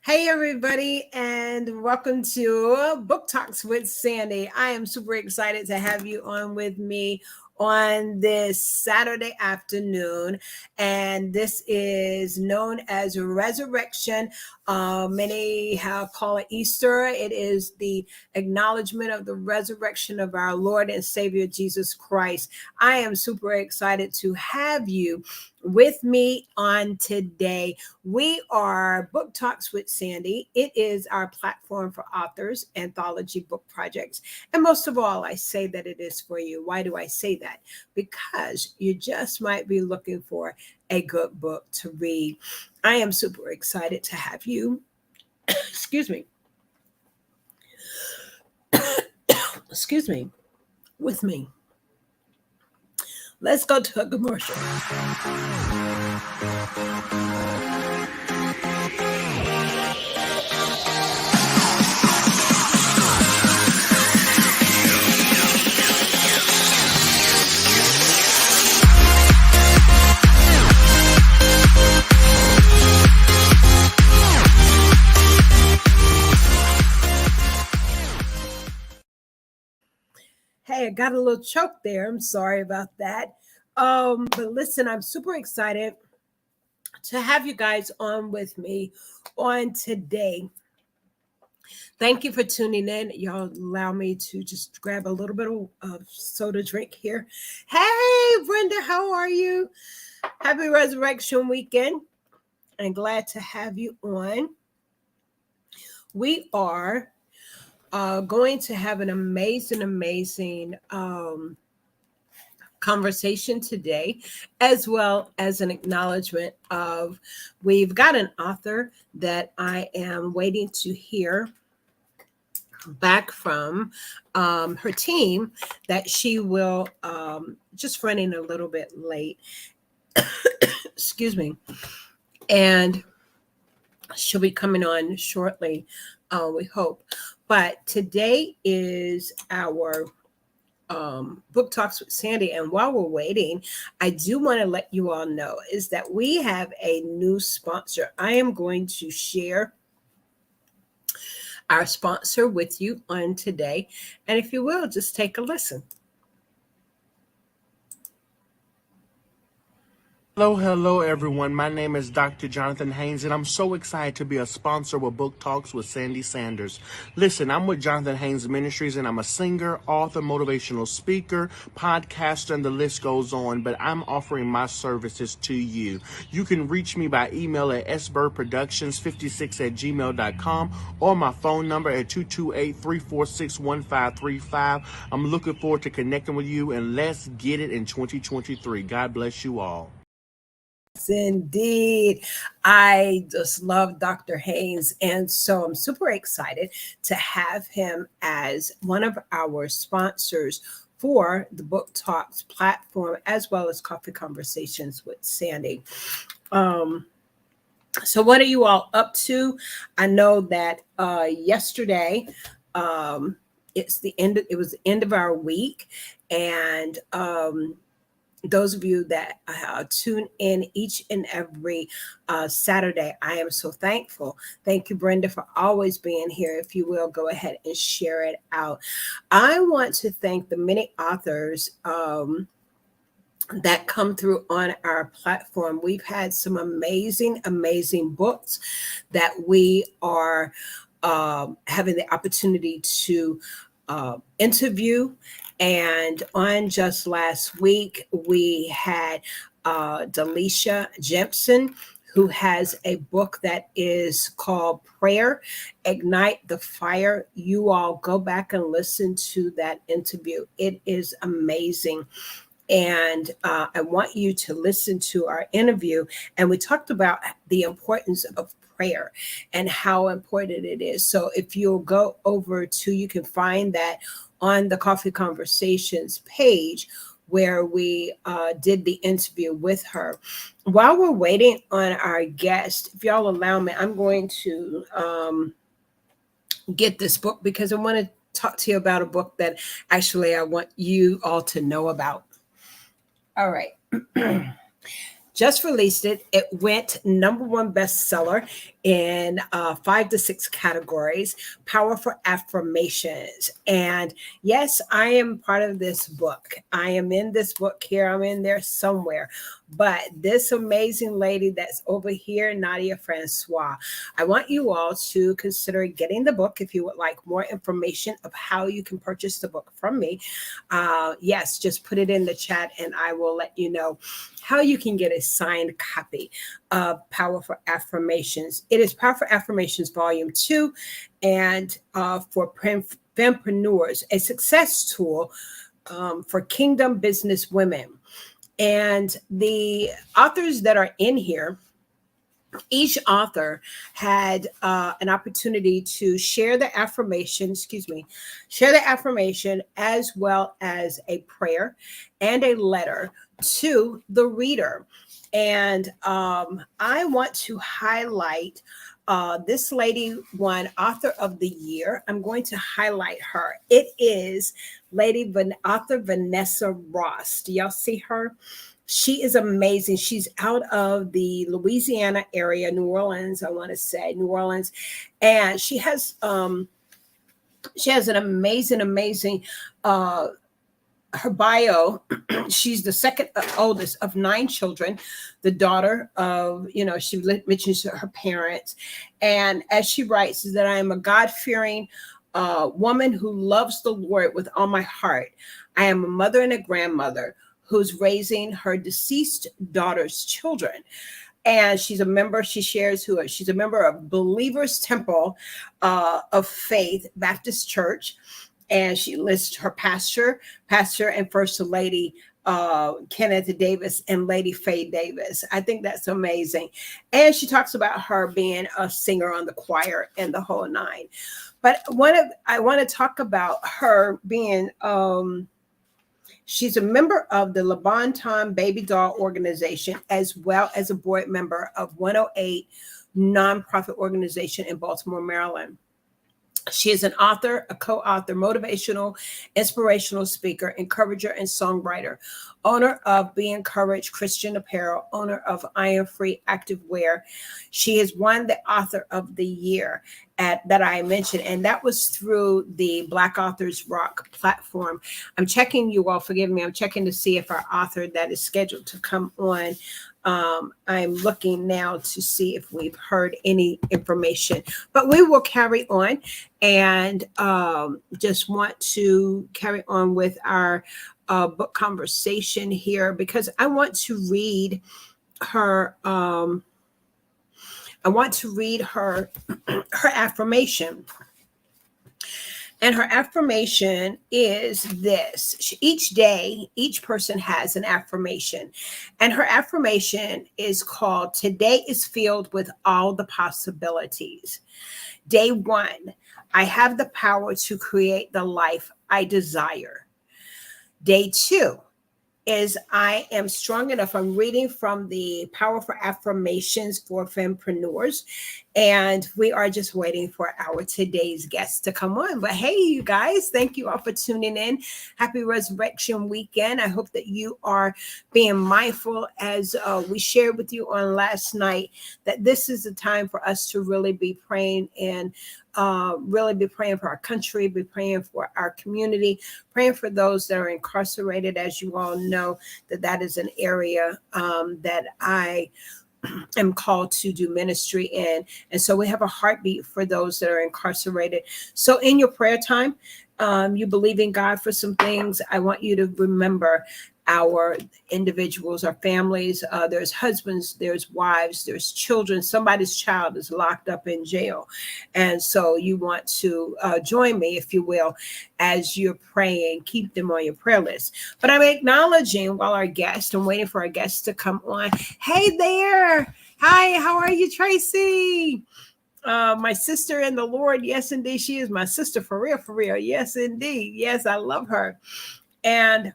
Hey, everybody, and welcome to Book Talks with Sandy. I am super excited to have you on with me on this Saturday afternoon. And this is known as Resurrection. Many call it Easter. It is the acknowledgement of the resurrection of our Lord and Savior Jesus Christ. I am super excited to have you with me on today. We are Book Talks with Sandy. It is our platform for authors, anthology book projects. And most of all, I say that it is for you. Why do I say that? Because you just might be looking for a good book to read. I am super excited to have you, excuse me, with me. Let's go to a commercial. Hey, I got a little choke there. I'm sorry about that. But listen, I'm super excited to have you guys on with me on today. Thank you for tuning in. Y'all allow me to just grab a little bit of soda drink here. Hey, Brenda, how are you? Happy Resurrection Weekend. I'm glad to have you on. We are going to have an amazing conversation today, as well as an acknowledgement of, we've got an author that I am waiting to hear back from her team, that she will just running a little bit late. Excuse me. And she'll be coming on shortly, we hope. But today is our Book Talks with Sandy. And while we're waiting, I do want to let you all know is that we have a new sponsor. I am going to share our sponsor with you on today. And if you will, just take a listen. Hello, everyone. My name is Dr. Jonathan Haynes, and I'm so excited to be a sponsor with Book Talks with Sandy Sanders. Listen, I'm with Jonathan Haynes Ministries, and I'm a singer, author, motivational speaker, podcaster, and the list goes on, but I'm offering my services to you. You can reach me by email at sbirdproductions56@gmail.com or my phone number at 228-346-1535. I'm looking forward to connecting with you, and let's get it in 2023. God bless you all. Indeed. I just love Dr. Haynes. And so I'm super excited to have him as one of our sponsors for the Book Talks platform, as well as Coffee Conversations with Sandy. So what are you all up to? I know that yesterday, it was the end of our week. And those of you that tune in each and every Saturday, I am so thankful. Thank you, Brenda, for always being here. If you will, go ahead and share it out. I want to thank the many authors that come through on our platform. We've had some amazing books that we are having the opportunity to interview. And on just last week, we had Delisha Jepson, who has a book that is called Prayer, Ignite the Fire. You all go back and listen to that interview. It is amazing. And I want you to listen to our interview. And we talked about the importance of prayer and how important it is. So if you'll go over to, you can find that on the Coffee Conversations page where we did the interview with her. While we're waiting on our guest, if y'all allow me, I'm going to get this book because I want to talk to you about a book that actually I want you all to know about. All right. just released it. It went #1 bestseller in 5 to 6 categories. Powerful affirmations. And yes, I am part of this book. I am in this book here. I'm in there somewhere. But this amazing lady that's over here, Nadia Francois, I want you all to consider getting the book if you would like more information of how you can purchase the book from me. Yes, just put it in the chat and I will let you know how you can get a signed copy of Powerful Affirmations. It is Powerful Affirmations Volume 2, and for fempreneurs, a success tool for kingdom business women. And the authors that are in here, each author had an opportunity to share the affirmation, share the affirmation as well as a prayer and a letter to the reader. And I want to highlight this lady won Author of the Year. I'm going to highlight her. It is author Vanessa Ross. Do y'all see her? She is amazing. She's out of the Louisiana area, New Orleans, I want to say, New Orleans. And she has an amazing her bio. She's the second oldest of 9 children, the daughter of, she mentions her parents. And as she writes, is that I am a God-fearing woman who loves the Lord with all my heart. I am a mother and a grandmother who's raising her deceased daughter's children. And she's a member, she's a member of Believers Temple of Faith Baptist Church. And she lists her pastor and First Lady Kenneth Davis and Lady Faye Davis. I think that's amazing. And she talks about her being a singer on the choir and the whole 9. But I want to talk about her being she's a member of the Le Bon Temps Baby Doll Organization, as well as a board member of 108 nonprofit organization in Baltimore, Maryland. She is an author, a co-author, motivational, inspirational speaker, encourager, and songwriter, owner of Be Encouraged Christian Apparel, owner of Iron Free Activewear. She has won the Author of the Year that I mentioned, and that was through the Black Authors Rock platform. I'm checking, you all forgive me, I'm checking to see if our author that is scheduled to come on, I'm looking now to see if we've heard any information, but we will carry on and just want to carry on with our book conversation here, because I want to read her her affirmation. And her affirmation is this. Each day, each person has an affirmation. And her affirmation is called, "Today is filled with all the possibilities." Day 1, I have the power to create the life I desire. Day 2 is I am strong enough. I'm reading from the Powerful Affirmations for Fempreneurs, and we are just waiting for our today's guest to come on. But hey, you guys, thank you all for tuning in. Happy Resurrection Weekend. I hope that you are being mindful, as we shared with you on last night, that this is a time for us to really be praying and really be praying for our country, be praying for our community, praying for those that are incarcerated. As you all know, that is an area that I am called to do ministry in. And so we have a heartbeat for those that are incarcerated. So in your prayer time, you believe in God for some things, I want you to remember our individuals, our families. There's husbands, there's wives, there's children. Somebody's child is locked up in jail. And so you want to join me, if you will, as you're praying. Keep them on your prayer list. But I'm acknowledging while I'm waiting for our guests to come on. Hey there. Hi, how are you, Tracy? My sister in the Lord. Yes, indeed. She is my sister for real, for real. Yes, indeed. Yes, I love her. And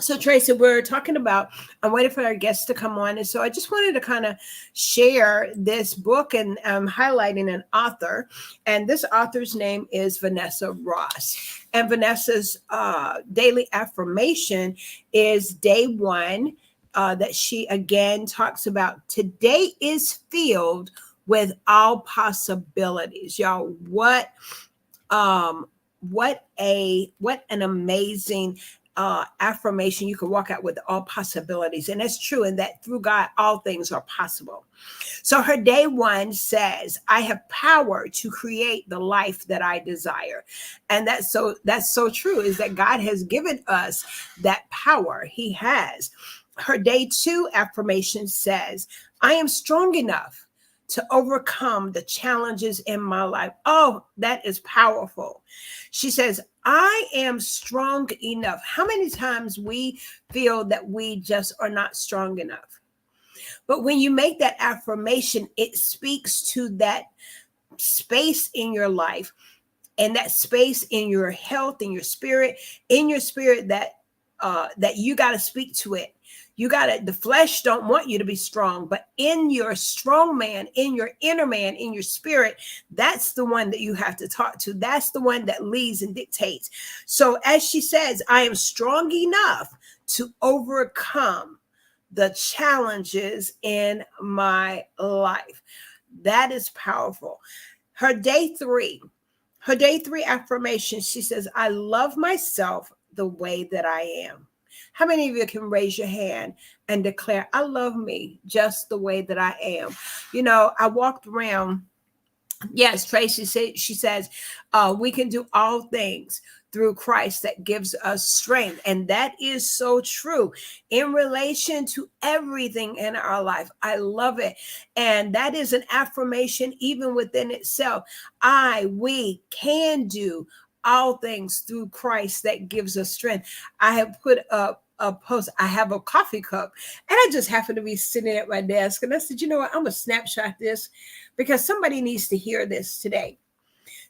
so, Tracy, we're talking about, I'm waiting for our guests to come on. And so I just wanted to kind of share this book, and I'm highlighting an author. And this author's name is Vanessa Ross. And Vanessa's daily affirmation is day 1. that she again talks about. Today is filled with all possibilities, y'all. What an amazing affirmation. You can walk out with all possibilities, and that's true, and that through God all things are possible. So her day one says, I have power to create the life that I desire. And that's so true, is that God has given us that power. He has. Her day two affirmation says, I am strong enough to overcome the challenges in my life. Oh, that is powerful. She says, I am strong enough. How many times we feel that we just are not strong enough? But when you make that affirmation, it speaks to that space in your life and that space in your health, in your spirit, that you got to speak to it. You got to, the flesh don't want you to be strong, but in your strong man, in your inner man, in your spirit, that's the one that you have to talk to. That's the one that leads and dictates. So as she says, I am strong enough to overcome the challenges in my life. That is powerful. Her day three affirmation, she says, I love myself the way that I am. How many of you can raise your hand and declare, I love me just the way that I am? You know, I walked around. Yes, Tracy said, she says, we can do all things through Christ that gives us strength. And that is so true in relation to everything in our life. I love it. And that is an affirmation even within itself. We can do all things through Christ that gives us strength. I have put up a post. I have a coffee cup and I just happened to be sitting at my desk. And I said, you know what? I'm going to snapshot this because somebody needs to hear this today.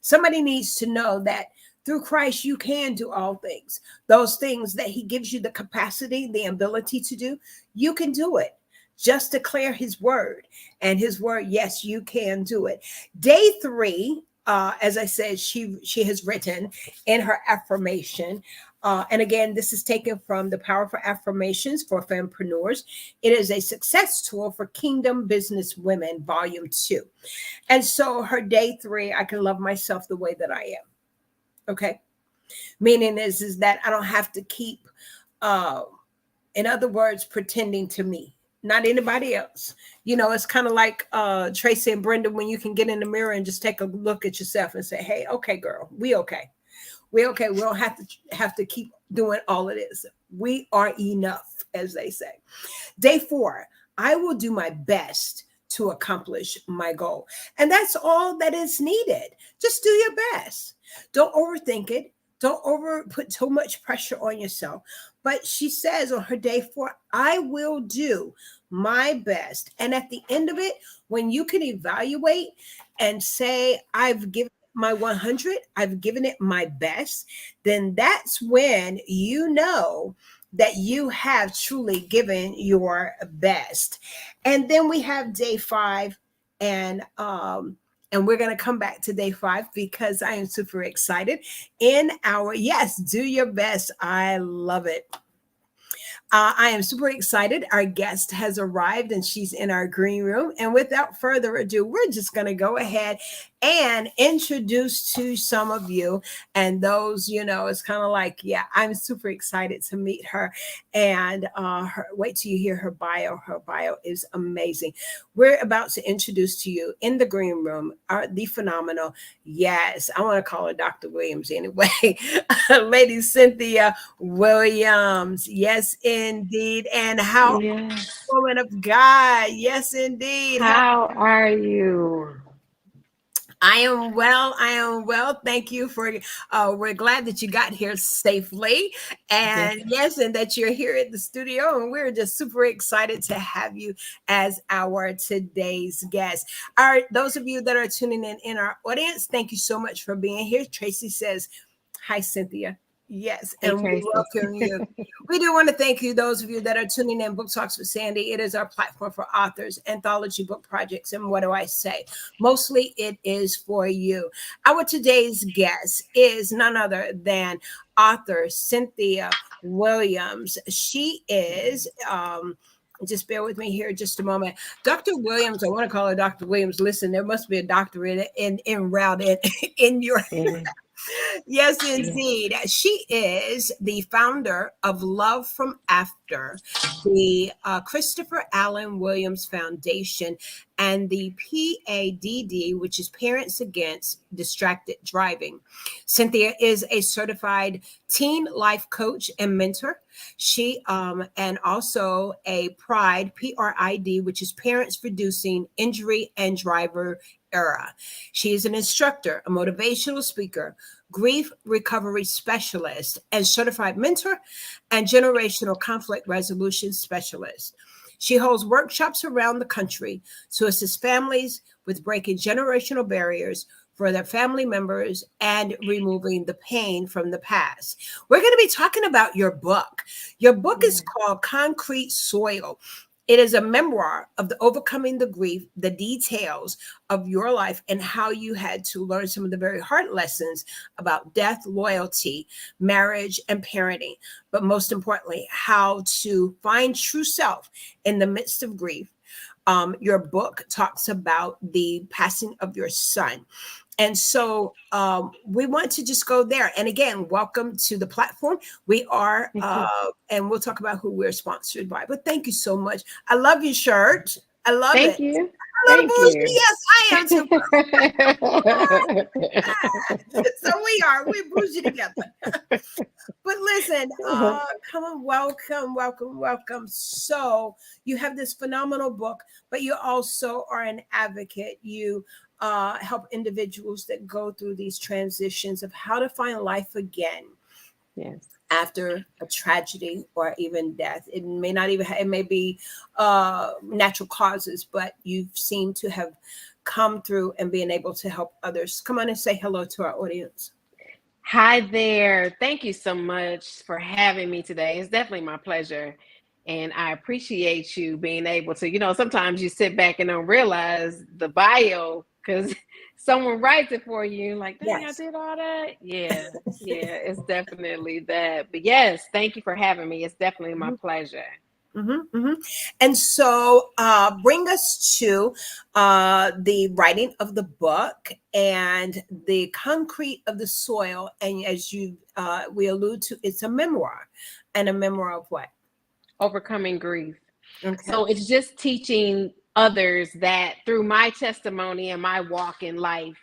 Somebody needs to know that through Christ, you can do all things. Those things that he gives you the capacity, the ability to do, you can do it. Just declare his word, and his word, yes, you can do it. Day three, as I said, she has written in her affirmation. And again, this is taken from the Powerful Affirmations for Fempreneurs. It is a success tool for Kingdom Business Women, Volume 2. And so her day three, I can love myself the way that I am. Okay. Meaning is that I don't have to keep, in other words, pretending to me, not anybody else. You know, it's kind of like Tracy and Brenda, when you can get in the mirror and just take a look at yourself and say, hey, okay, girl, we okay. We okay. We don't have to keep doing all of this. We are enough, as they say. Day four, I will do my best to accomplish my goal. And that's all that is needed. Just do your best. Don't overthink it. Don't put too much pressure on yourself. But she says on her day four, I will do my best. And at the end of it, when you can evaluate and say, I've given my 100, I've given it my best, then that's when you know that you have truly given your best. And then we have day five, and we're going to come back to day five because I am super excited. Yes, do your best. I love it. I am super excited. Our guest has arrived and she's in our green room. And without further ado, we're just going to go ahead and introduce to some of you. And those, you know, it's kind of like, yeah, I'm super excited to meet her. And wait till you hear her bio. Her bio is amazing. We're about to introduce to you in the green room the phenomenal, yes, I want to call her Dr. Williams anyway, Lady Cynthia Williams. Yes, indeed. And how, Yes. woman of God. Yes, indeed. How are you? I am well. I am well. Thank you for, we're glad that you got here safely. And yes, and that you're here at the studio. And we're just super excited to have you as our today's guest. Those of you that are tuning in our audience, thank you so much for being here. Tracy says, hi, Cynthia. Yes, Hey, and we Tracy. welcome you. We do want to thank you, those of you that are tuning in. Book Talks with Sandy. It is our platform for authors, anthology book projects, and what do I say? Mostly it is for you. Our today's guest is none other than author Cynthia Williams. She is, just bear with me here just a moment. Dr. Williams, I want to call her Dr. Williams. Listen, there must be a doctorate in route in your Yeah. Yes, Yeah. indeed. She is the founder of Love from After, the Christopher Allen Williams Foundation, and the P.A.D.D, which is Parents Against Distracted Driving. Cynthia is a certified teen life coach and mentor. She and also a P.R.I.D, which is Parents Reducing Injury and Driver Error. She is an instructor, a motivational speaker, grief recovery specialist, and certified mentor and generational conflict resolution specialist. She holds workshops around the country to assist families with breaking generational barriers for their family members and removing the pain from the past. We're going to be talking about your book. Your book is called Concrete Soil. It is a memoir of the overcoming the grief, the details of your life, and how you had to learn some of the very hard lessons about death, loyalty, marriage, and parenting. But most importantly, how to find true self in the midst of grief. Your book talks about the passing of your son. And so we want to just go there. And again, welcome to the platform. We are, and we'll talk about who we're sponsored by. But thank you so much. I love your shirt. I love Thank it. you. A little Thank bougie. you. Yes, I am too. So we're bougie together. But listen, come on, welcome. So you have this phenomenal book, but you also are an advocate. You help individuals that go through these transitions of how to find life again. Yes. After a tragedy or even death. It may not even, it may be natural causes, but you seem to have come through and being able to help others. Come on and say hello to our audience. Hi there. Thank you so much for having me today. It's definitely my pleasure. And I appreciate you being able to, sometimes you sit back and don't realize the bio because someone writes it for you. Like, dang, I Yes. did all that. Yeah, it's definitely that. But yes, thank you for having me. It's definitely my pleasure. And so bring us to the writing of the book and the concrete of the soil. And as we allude to, it's a memoir. And a memoir of what? Overcoming grief. Okay. So it's just teaching others that through my testimony and my walk in life,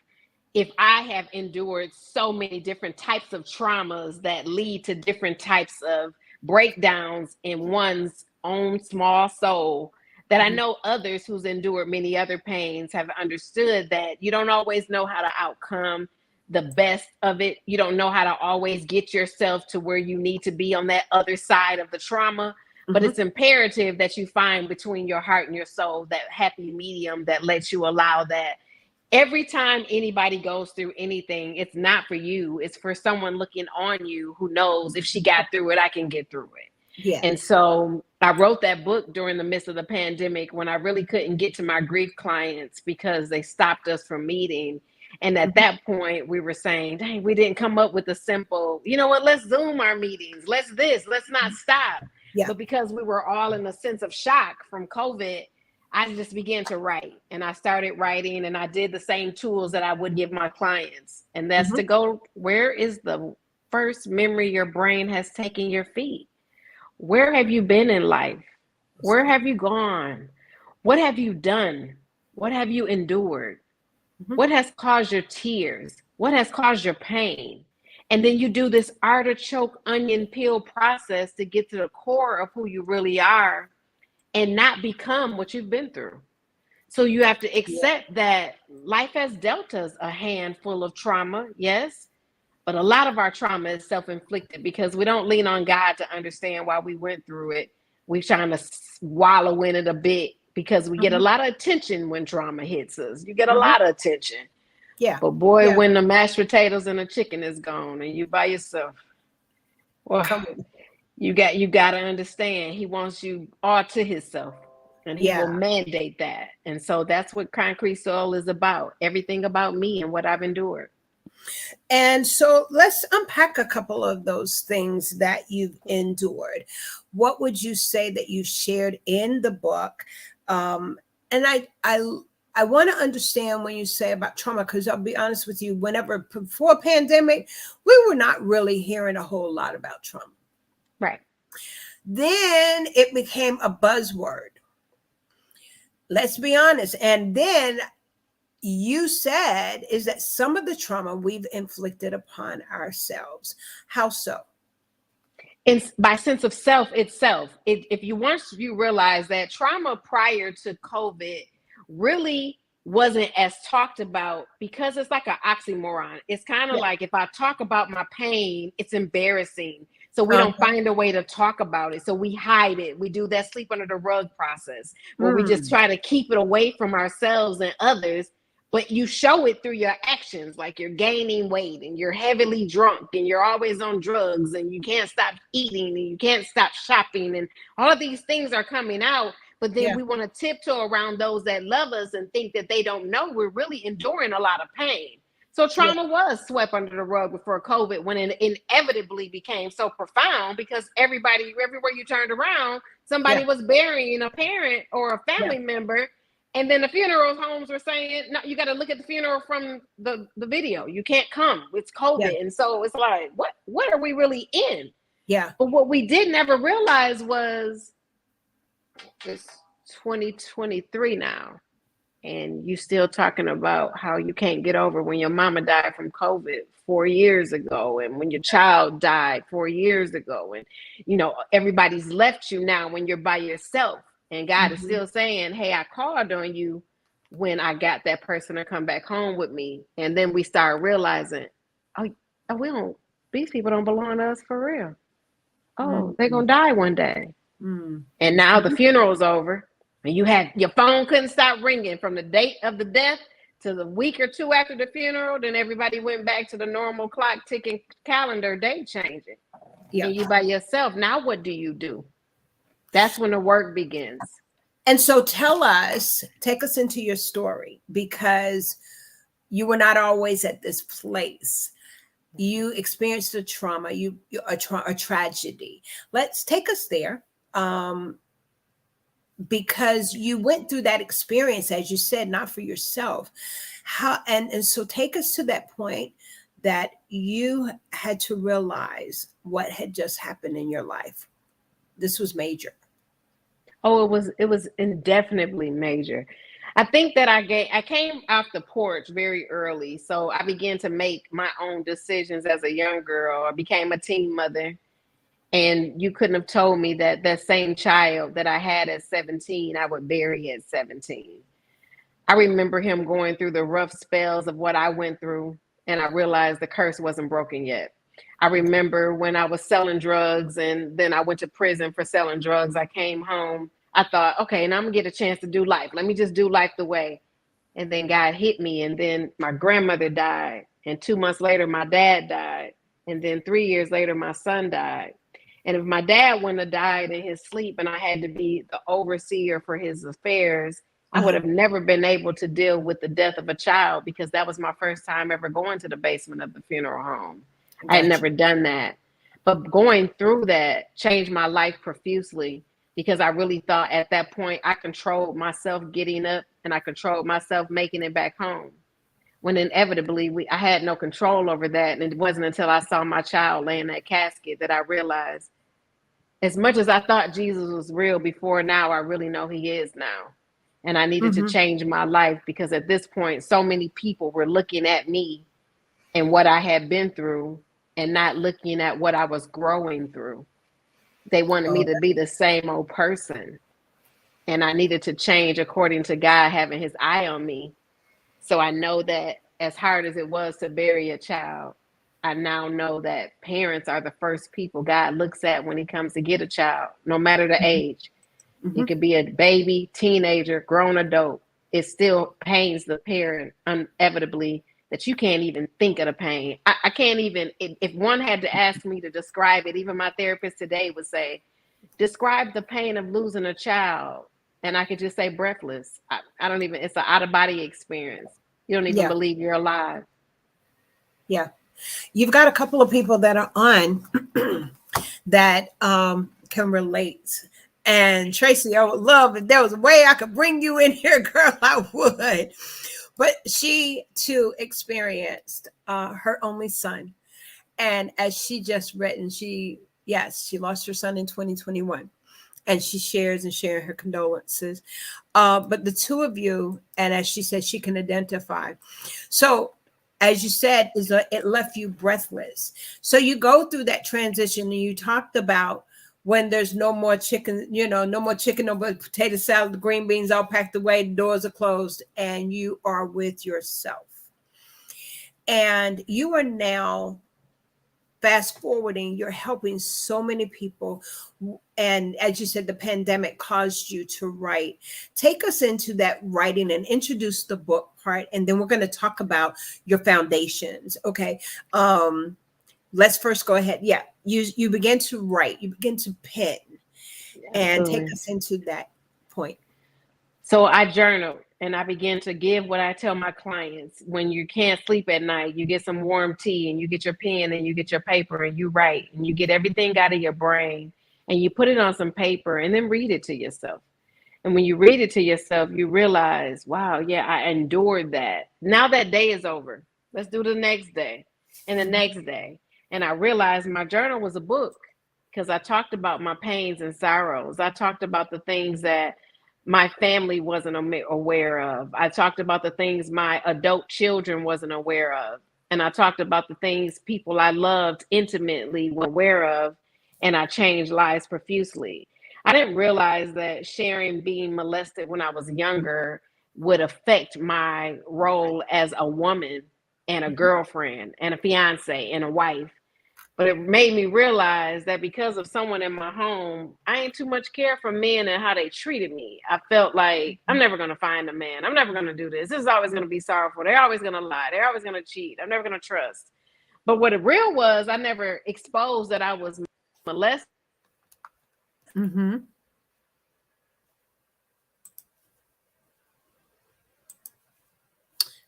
if I have endured so many different types of traumas that lead to different types of breakdowns in one's own small soul, that I know others who's endured many other pains have understood that you don't always know how to outcome the best of it. You don't know how to always get yourself to where you need to be on that other side of the trauma. But it's imperative that you find between your heart and your soul that happy medium that lets you allow that. Every time anybody goes through anything, it's not for you. It's for someone looking on you who knows if she got through it, I can get through it. Yes. And so I wrote that book during the midst of the pandemic when I really couldn't get to my grief clients because they stopped us from meeting. And at that point, we were saying, dang, we didn't come up with a simple, you know what, let's Zoom our meetings. Let's not stop. Yeah. But because we were all in a sense of shock from COVID, I just began to write, and I started writing, and I did the same tools that I would give my clients. And that's to go, where is the first memory your brain has taken your feet? Where have you been in life? Where have you gone? What have you done? What have you endured? What has caused your tears? What has caused your pain? And then you do this artichoke onion peel process to get to the core of who you really are and not become what you've been through. So you have to accept that life has dealt us a handful of trauma, yes, but a lot of our trauma is self-inflicted because we don't lean on God to understand why we went through it. We're trying to wallow in it a bit because we get a lot of attention when trauma hits us. You get a lot of attention. Yeah. But boy, when the mashed potatoes and the chicken is gone and you by yourself. Well, Come on. you got to understand, he wants you all to himself, and he will Yeah. mandate that. And so that's what Concrete Soul is about. Everything about me and what I've endured. And so let's unpack a couple of those things that you've endured. What would you say that you shared in the book? And I want to understand when you say about trauma, because I'll be honest with you, whenever before pandemic, we were not really hearing a whole lot about trauma. Right. Then it became a buzzword. Let's be honest. And then you said is that some of the trauma we've inflicted upon ourselves. How so? And by sense of self itself, if you once you realize that trauma prior to COVID really wasn't as talked about, because it's like an oxymoron. It's kind of like, if I talk about my pain, it's embarrassing. So we don't find a way to talk about it. So we hide it. We do that sleep under the rug process, where we just try to keep it away from ourselves and others. But you show it through your actions, like you're gaining weight and you're heavily drunk and you're always on drugs and you can't stop eating and you can't stop shopping, and all of these things are coming out. But then we want to tiptoe around those that love us and think that they don't know we're really enduring a lot of pain. So trauma was swept under the rug before COVID, when it inevitably became so profound, because everywhere you turned around, somebody was burying a parent or a family member. And then the funeral homes were saying, no, you got to look at the funeral from the video. You can't come. It's COVID. Yeah. And so it's like, what are we really in? Yeah. But what we did never realize was it's 2023 now. And you still talking about how you can't get over when your mama died from COVID 4 years ago, and when your child died 4 years ago. And, you know, everybody's left you now when you're by yourself. And God is still saying, hey, I called on you when I got that person to come back home with me. And then we start realizing, these people don't belong to us for real. Oh, they're going to die one day. And now the funeral's over, and you had your phone couldn't stop ringing from the date of the death to the week or two after the funeral. Then everybody went back to the normal clock ticking calendar, date changing. Yeah. And you by yourself. Now what do you do? That's when the work begins. And so take us into your story, because you were not always at this place. You experienced a trauma, a tragedy. Let's take us there, because you went through that experience, as you said, not for yourself. And so take us to that point that you had to realize what had just happened in your life. This was major. Oh, it was indefinitely major. I think that I came off the porch very early. So I began to make my own decisions as a young girl. I became a teen mother. And you couldn't have told me that that same child that I had at 17, I would bury at 17. I remember him going through the rough spells of what I went through, and I realized the curse wasn't broken yet. I remember when I was selling drugs, and then I went to prison for selling drugs. I came home. I thought, okay, now I'm gonna get a chance to do life. Let me just do life the way. And then God hit me, and then my grandmother died. And 2 months later, my dad died. And then 3 years later, my son died. And if my dad wouldn't have died in his sleep and I had to be the overseer for his affairs, I would have never been able to deal with the death of a child, because that was my first time ever going to the basement of the funeral home. Gotcha. I had never done that. But going through that changed my life profusely, because I really thought at that point I controlled myself getting up and I controlled myself making it back home. When inevitably I had no control over that. And it wasn't until I saw my child lay in that casket that I realized, as much as I thought Jesus was real before, now I really know he is now. And I needed to change my life, because at this point, so many people were looking at me and what I had been through and not looking at what I was growing through. They wanted me to be the same old person. And I needed to change according to God having his eye on me. So I know that as hard as it was to bury a child, I now know that parents are the first people God looks at when he comes to get a child, no matter the age. It could be a baby, teenager, grown adult. It still pains the parent inevitably that you can't even think of the pain. I can't even, if one had to ask me to describe it, even my therapist today would say, describe the pain of losing a child. And I could just say breathless. I don't even, it's an out of body experience. You don't even Yeah. believe you're alive. Yeah. You've got a couple of people that are on that can relate. And Tracy, I would love if there was a way I could bring you in here, girl, I would. But she too experienced her only son. And as she just written, she lost her son in 2021. And she shared her condolences. But the two of you, and as she said, she can identify. So as you said, it left you breathless. So you go through that transition, and you talked about when there's no more chicken, no more chicken, no more potato salad, the green beans all packed away, the doors are closed, and you are with yourself. And you are now, fast forwarding, you're helping so many people. And as you said, the pandemic caused you to write. Take us into that writing and introduce the book part. And then we're going to talk about your foundations. Okay. Let's first go ahead. Yeah. You begin to write, you begin to pen, and take us into that point. So I journaled, and I began to give what I tell my clients. When you can't sleep at night, you get some warm tea, and you get your pen, and you get your paper, and you write, and you get everything out of your brain, and you put it on some paper, and then read it to yourself. And when you read it to yourself, you realize, wow, yeah, I endured that. Now that day is over. Let's do the next day and the next day. And I realized my journal was a book, because I talked about my pains and sorrows. I talked about the things that my family wasn't aware of. I talked about the things my adult children wasn't aware of. And I talked about the things people I loved intimately were aware of. And I changed lives profusely. I didn't realize that sharing being molested when I was younger would affect my role as a woman and a girlfriend and a fiance and a wife. But it made me realize that because of someone in my home, I ain't too much care for men and how they treated me. I felt like I'm never going to find a man. I'm never going to do this. This is always going to be sorrowful. They're always going to lie. They're always going to cheat. I'm never going to trust. But what it real was, I never exposed that I was molested. Mm-hmm.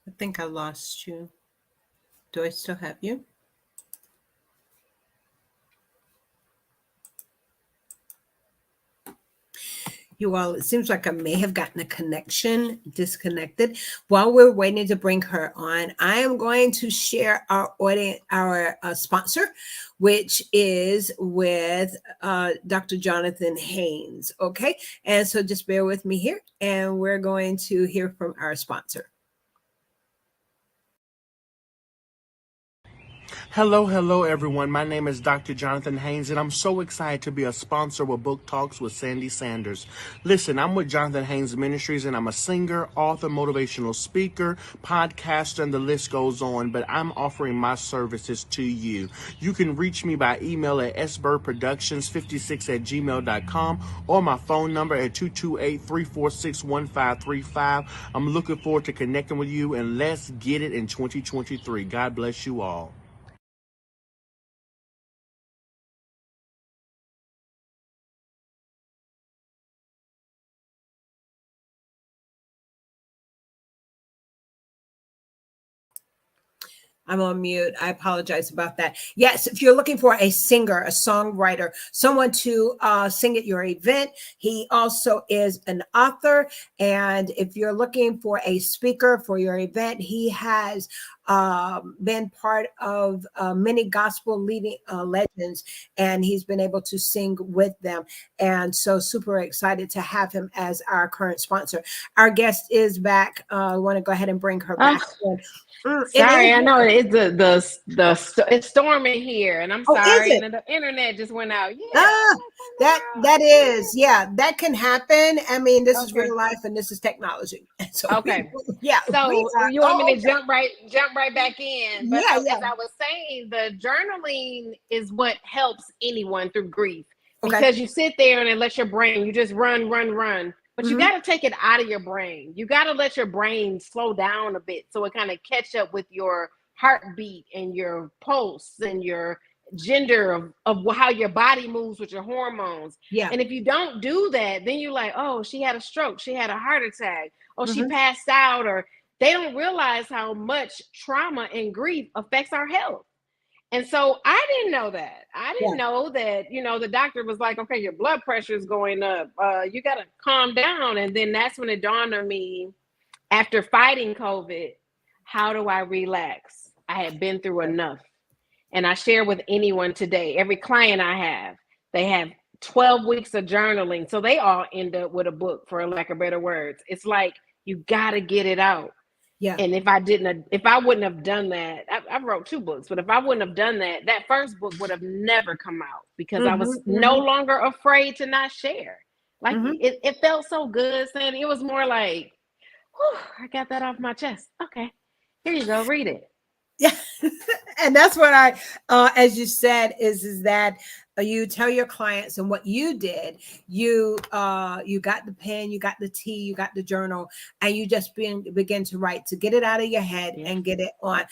I think I lost you. Do I still have you? You all, it seems like I may have gotten a connection disconnected. While we're waiting to bring her on, I am going to share our audience, our sponsor, which is with Dr. Jonathan Haynes. Okay. And so just bear with me here, and we're going to hear from our sponsor. Hello, everyone. My name is Dr. Jonathan Haynes, and I'm so excited to be a sponsor with Book Talks with Sandy Sanders. Listen, I'm with Jonathan Haynes Ministries, and I'm a singer, author, motivational speaker, podcaster, and the list goes on, but I'm offering my services to you. You can reach me by email at sbirdproductions56@gmail.com or my phone number at 228-346-1535. I'm looking forward to connecting with you, and let's get it in 2023. God bless you all. I'm on mute. I apologize about that. Yes, if you're looking for a singer, a songwriter, someone to sing at your event, he also is an author. And if you're looking for a speaker for your event, he has been part of many gospel leading legends, and he's been able to sing with them. And so super excited to have him as our current sponsor. Our guest is back. I want to go ahead and bring her back in. Sorry, I know it's it's storming here, and I'm sorry, and the internet just went out. Yeah, that is, that can happen. I mean, this is real life, and this is technology. So okay, So you want me to jump right back in? But as I was saying, the journaling is what helps anyone through grief, because you sit there and it lets your brain, you just run. but you got to take it out of your brain. You got to let your brain slow down a bit so it kind of catch up with your heartbeat and your pulse and your gender of how your body moves with your hormones. Yeah. And if you don't do that, then you're like, oh, she had a stroke, she had a heart attack, oh, she passed out, or they don't realize how much trauma and grief affects our health. And so I didn't know that. I didn't know that, you know, the doctor was like, okay, your blood pressure is going up. You got to calm down. And then that's when it dawned on me, after fighting COVID, how do I relax? I had been through enough. And I share with anyone today, every client I have, they have 12 weeks of journaling. So they all end up with a book, for lack of better words. It's like, you got to get it out. Yeah. And if I wouldn't have done that, I wrote 2 books, but if I wouldn't have done that, that first book would have never come out because I was no longer afraid to not share. Like it felt so good, Sandy. It was more like, whew, I got that off my chest. Okay, here you go, read it. Yeah. And that's what I, as you said, is that you tell your clients, and what you did, you got the pen, you got the tea, you got the journal, and you just begin to write, to get it out of your head and get it on.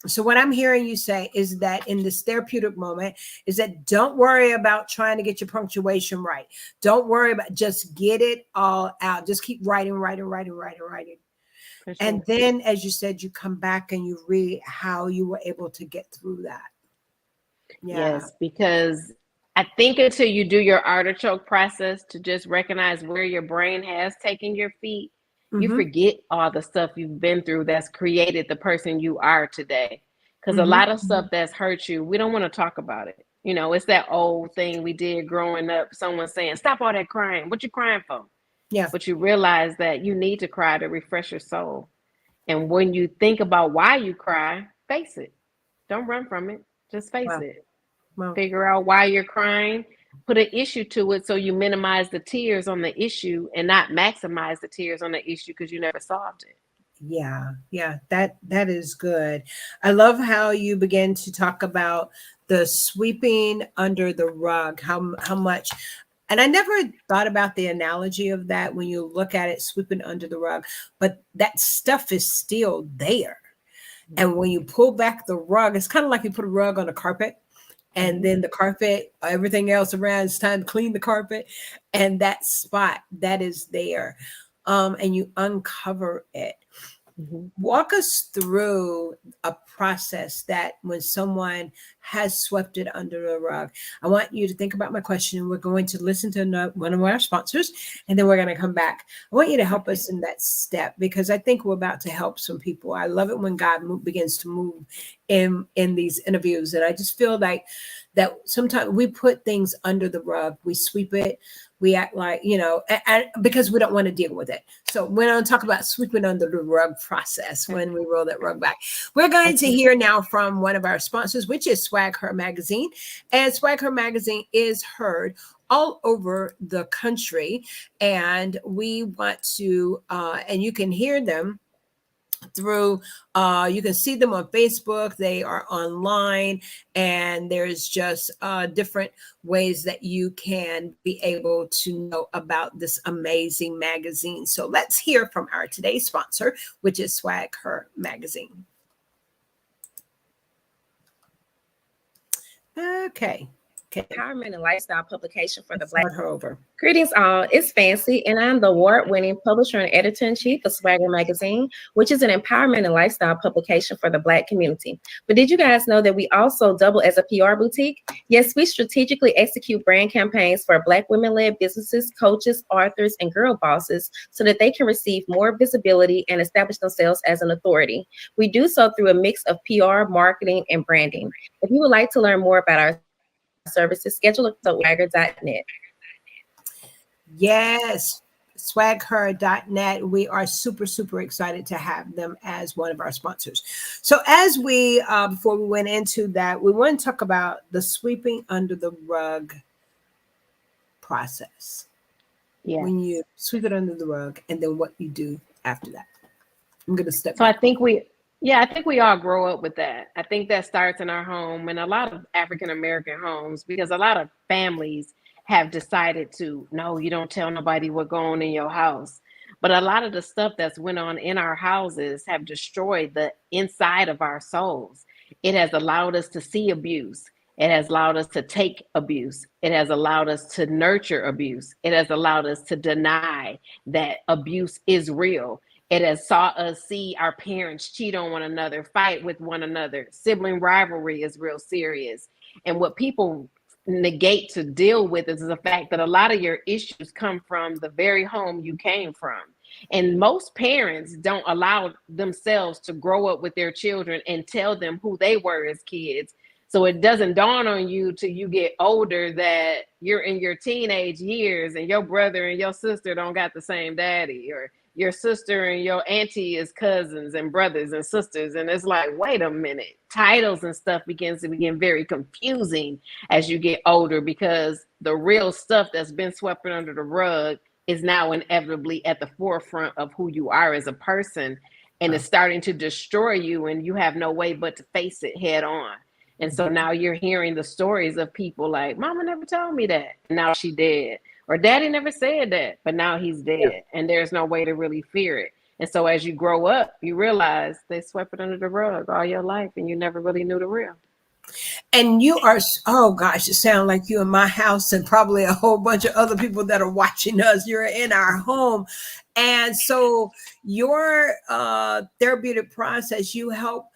So what I'm hearing you say is that in this therapeutic moment is that don't worry about trying to get your punctuation right. Don't worry about, just get it all out. Just keep writing. Sure. And then, as you said, you come back and you read how you were able to get through that. Yeah. Yes, because I think until you do your artichoke process to just recognize where your brain has taken your feet, you forget all the stuff you've been through that's created the person you are today. Because a lot of stuff that's hurt you, we don't want to talk about it. You know, it's that old thing we did growing up, someone saying, stop all that crying. What you crying for? Yeah. But you realize that you need to cry to refresh your soul. And when you think about why you cry, face it. Don't run from it. Just face it. Wow. Figure out why you're crying. Put an issue to it so you minimize the tears on the issue and not maximize the tears on the issue because you never solved it. Yeah, that is good. I love how you begin to talk about the sweeping under the rug, how much. And I never thought about the analogy of that when you look at it, sweeping under the rug, but that stuff is still there. And when you pull back the rug, it's kind of like you put a rug on a carpet, and then the carpet, everything else around, it's time to clean the carpet. And that spot that is there, and you uncover it. Walk us through a process that when someone has swept it under the rug. I want you to think about my question. We're going to listen to one of our sponsors, and then we're going to come back. I want you to help us in that step because I think we're about to help some people. I love it when God begins to move in these interviews. And I just feel like that sometimes we put things under the rug, we sweep it, we act like, because we don't want to deal with it. So we're going to talk about sweeping under the rug process when we roll that rug back. We're going to hear now from one of our sponsors, which is Swag Her Magazine. And Swag Her Magazine is heard all over the country. And we want to, and you can hear them through, you can see them on Facebook, they are online, and there's just different ways that you can be able to know about this amazing magazine. So let's hear from our today's sponsor, which is Swag Her Magazine. Okay. Empowerment and lifestyle publication for the Black. Start her over. Greetings all, it's Fancy, and I'm the award-winning publisher and editor-in-chief of Swagger Magazine, which is an empowerment and lifestyle publication for the Black community. But did you guys know that we also double as a PR boutique? Yes, we strategically execute brand campaigns for Black women-led businesses, coaches, authors, and girl bosses so that they can receive more visibility and establish themselves as an authority. We do so through a mix of PR, marketing, and branding. If you would like to learn more about our services, schedule at swagger.net. Yes, swagher.net. We are super excited to have them as one of our sponsors. So as we, before we went into that, we want to talk about the sweeping under the rug process. Yeah. When you sweep it under the rug and then what you do after that. I'm going to step back. I think we all grow up with that. I think that starts in our home and a lot of African-American homes because a lot of families have decided to, no, you don't tell nobody what's going on in your house. But a lot of the stuff that's went on in our houses have destroyed the inside of our souls. It has allowed us to see abuse. It has allowed us to take abuse. It has allowed us to nurture abuse. It has allowed us to deny that abuse is real. It has saw us see our parents cheat on one another, fight with one another. Sibling rivalry is real serious. And what people negate to deal with is the fact that a lot of your issues come from the very home you came from. And most parents don't allow themselves to grow up with their children and tell them who they were as kids. So it doesn't dawn on you till you get older that you're in your teenage years and your brother and your sister don't got the same daddy, or your sister and your auntie is cousins and brothers and sisters. And it's like, wait a minute, titles and stuff begin very confusing as you get older, because the real stuff that's been swept under the rug is now inevitably at the forefront of who you are as a person, and it's starting to destroy you, and you have no way but to face it head on. And so now you're hearing the stories of people like, Mama never told me that, and now she dead. Or Daddy never said that, but now he's dead. Yeah. And there's no way to really fear it. And so as you grow up, you realize they swept it under the rug all your life, and you never really knew the real. And you are, oh gosh, it sounds like you in my house and probably a whole bunch of other people that are watching us. You're in our home. And so your therapeutic process, you help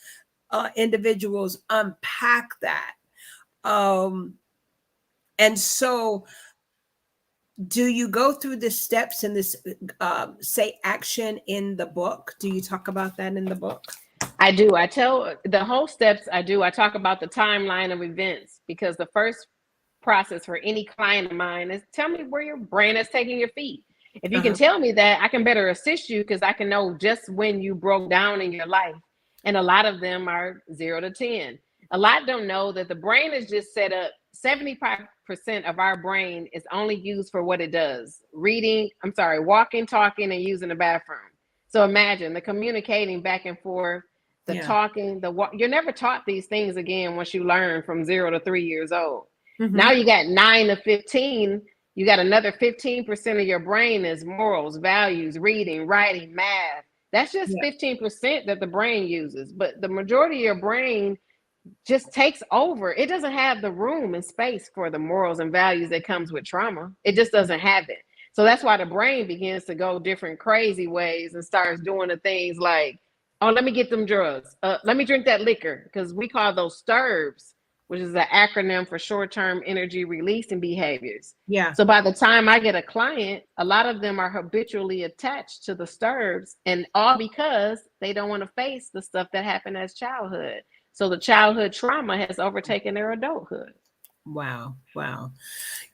individuals unpack that. And so do you go through the steps in this say action in the book? Do you talk about that in the book? I do. I tell the whole steps. I do. I talk about the timeline of events, because the first process for any client of mine is tell me where your brain is taking your feet. If you can tell me that, I can better assist you, because I can know just when you broke down in your life. And a lot of them are 0 to 10. A lot don't know that the brain is just set up. 75% of our brain is only used for what it does. Walking, talking, and using the bathroom. So imagine the communicating back and forth, the talking, you're never taught these things again once you learn from 0 to 3 years old. Now you got 9 to 15. You got another 15% of your brain is morals, values, reading, writing, math. That's just 15% that the brain uses. But the majority of your brain just takes over. It doesn't have the room and space for the morals and values that comes with trauma. It just doesn't have it. So that's why the brain begins to go different crazy ways and starts doing the things like, oh, let me get them drugs. Let me drink that liquor, because we call those STIRBs, which is an acronym for short-term energy releasing behaviors. Yeah. So by the time I get a client, a lot of them are habitually attached to the STIRBs, and all because they don't want to face the stuff that happened as childhood. So the childhood trauma has overtaken their adulthood. Wow. Wow.